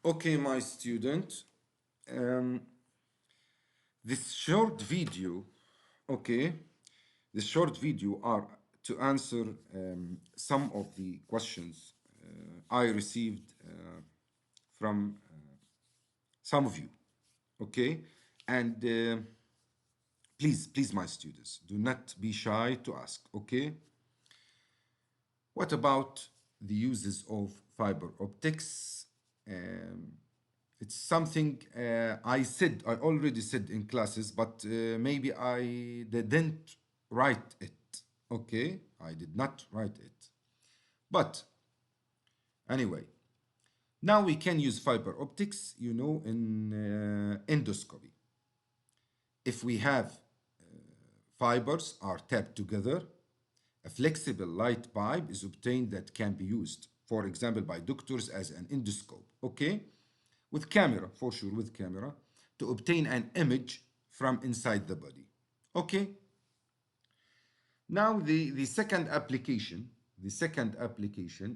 Okay, my student, um, this short video, okay, this short video are to answer some of the questions I received from some of you, okay, and please, my students, do not be shy to ask, okay. What about the uses of fiber optics? Um, it's something I already said in classes, but maybe I didn't write it. Okay, I did not write it. But anyway, now we can use fiber optics, in endoscopy. If we have fibers are tapped together, a flexible light pipe is obtained that can be used, for example, by doctors as an endoscope, okay? With camera, for sure, with camera, to obtain an image from inside the body. Okay, now the second application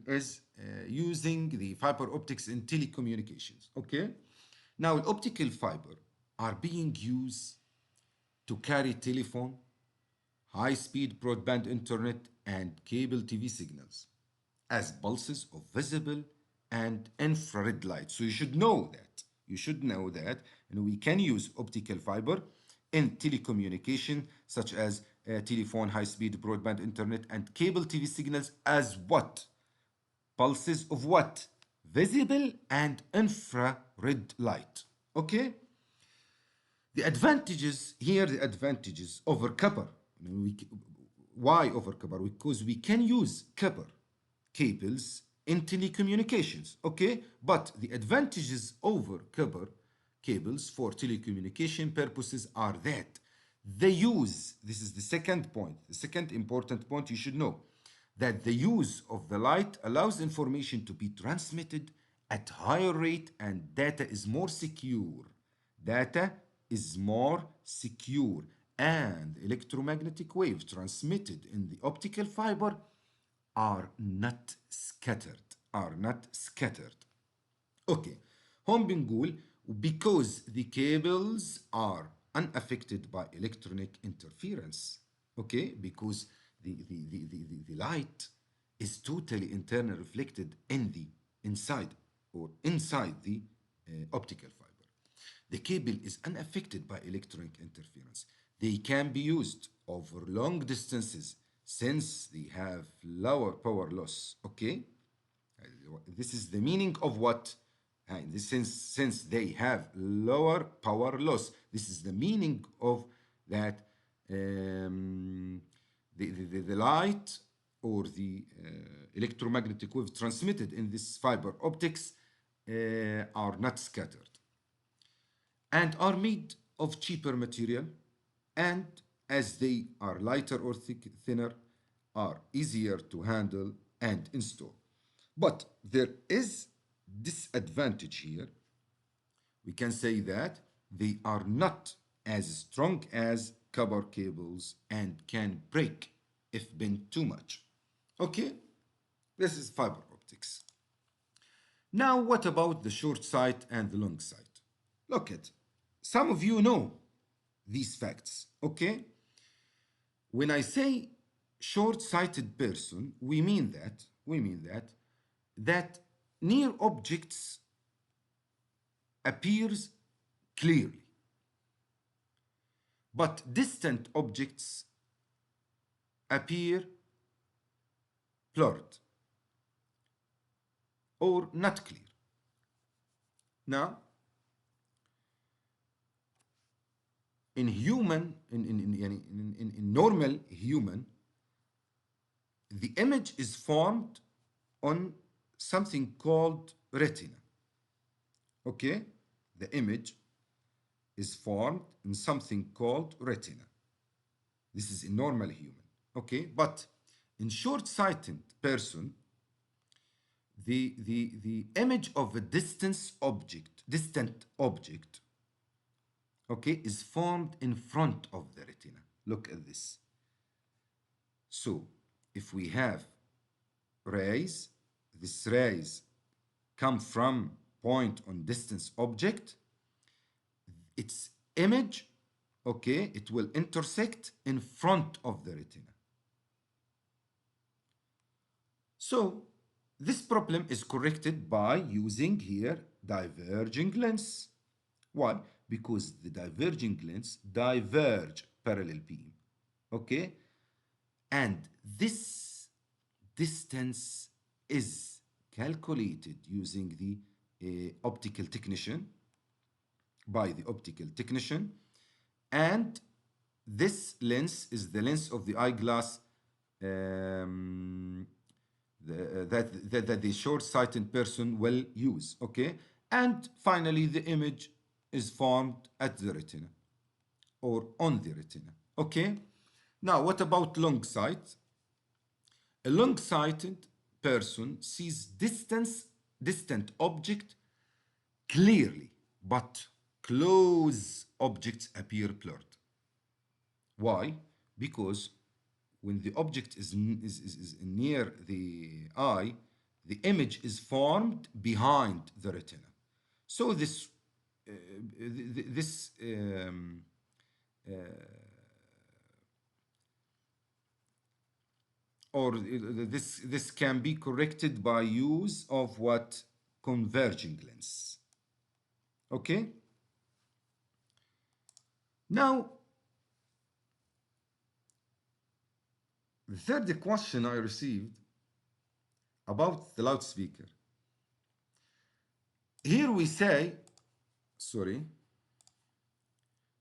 is using the fiber optics in telecommunications. Okay, now optical fiber are being used to carry telephone, high-speed broadband internet, and cable TV signals as pulses of visible and infrared light. So you should know that. You should know that. And we can use optical fiber in telecommunication, such as telephone, high-speed broadband internet, and cable TV signals as what? Pulses of what? Visible and infrared light. Okay? The advantages over copper. Why over copper? Because we can use copper cables in telecommunications, okay? But the advantages over copper cables for telecommunication purposes are that this is the second point, the second important point you should know, that the use of the light allows information to be transmitted at higher rate and data is more secure. Data is more secure, and electromagnetic waves transmitted in the optical fiber are not scattered. Are not scattered. Okay, هم بنقول because the cables are unaffected by electronic interference. Okay, because the light is totally internally reflected in the inside the optical fiber. The cable is unaffected by electronic interference. They can be used over long distances since they have lower power loss. Okay, this is the meaning of what? Since they have lower power loss, this is the meaning of that the light or the electromagnetic wave transmitted in this fiber optics are not scattered and are made of cheaper material, and as they are lighter or thinner, are easier to handle and install. But there is disadvantage here. We can say that they are not as strong as copper cables and can break if bent too much. Okay, this is fiber optics. Now, what about the short sight and the long sight? Look at, some of you know these facts, okay? When I say short-sighted person, that near objects appears clearly, but distant objects appear blurred or not clear. Now, in normal human, the image is formed on something called retina. Okay, the image is formed in something called retina. This is in normal human. Okay, but in short-sighted person, the image of a distant object, okay, is formed in front of the retina. Look at this. So if we have rays, these rays come from point on distance object, its image, okay, it will intersect in front of the retina. So this problem is corrected by using here diverging lens. Why? Because the diverging lens diverge parallel beam. Okay? And this distance is calculated using the optical technician, by the optical technician. And this lens is the lens of the eyeglass that the short-sighted person will use, okay? And finally, the image is formed at the retina or on the retina, okay? Now, what about long sight? A long-sighted person sees distant object clearly, but close objects appear blurred. Why? Because when the object is near the eye, the image is formed behind the retina. So this or this can be corrected by use of what? Converging lens. Okay? Now, the third question I received about the loudspeaker. Here we say, sorry,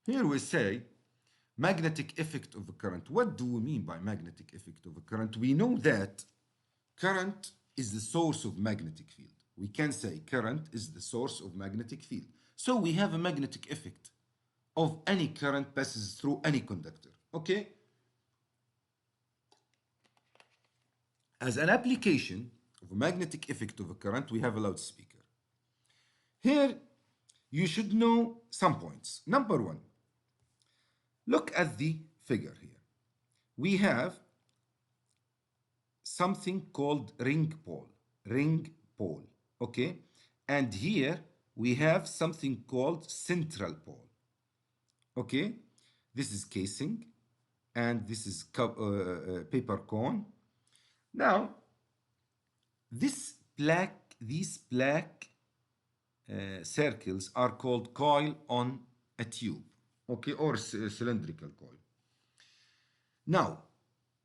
here we say magnetic effect of a current. What do we mean by magnetic effect of a current? We know that current is the source of magnetic field. We can say current is the source of magnetic field. So we have a magnetic effect of any current passes through any conductor. Okay? As an application of a magnetic effect of a current, we have a loudspeaker. Here, you should know some points. Number one, look at the figure here. We have something called ring pole, okay? And here we have something called central pole, okay? This is casing, and this is paper cone. Now, these black circles are called coil on a tube, okay, or cylindrical coil. Now,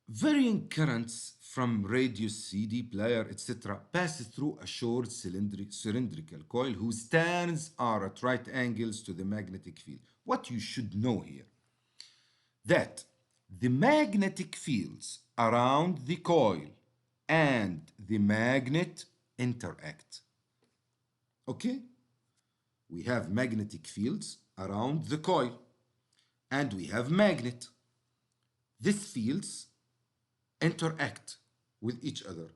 varying currents from radio, CD player, etc., passes through a short cylindrical coil whose turns are at right angles to the magnetic field. What you should know here, that the magnetic fields around the coil and the magnet interact. Okay? We have magnetic fields around the coil and we have magnet. These fields interact with each other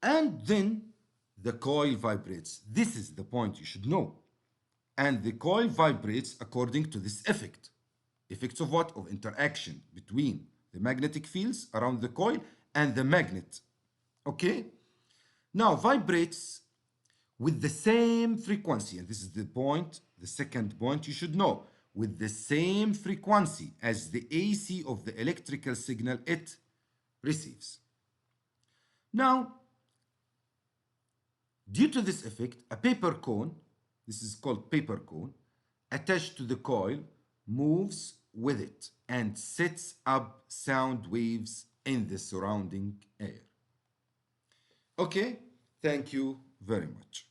and then the coil vibrates. This is the point you should know. And the coil vibrates according to this effect. Effects of what? Of interaction between the magnetic fields around the coil and the magnet. Okay? Now vibrates with the same frequency, and this is the point, the second point you should know, with the same frequency as the AC of the electrical signal it receives. Now, due to this effect, a paper cone, this is called paper cone, attached to the coil moves with it and sets up sound waves in the surrounding air. Okay, thank you very much.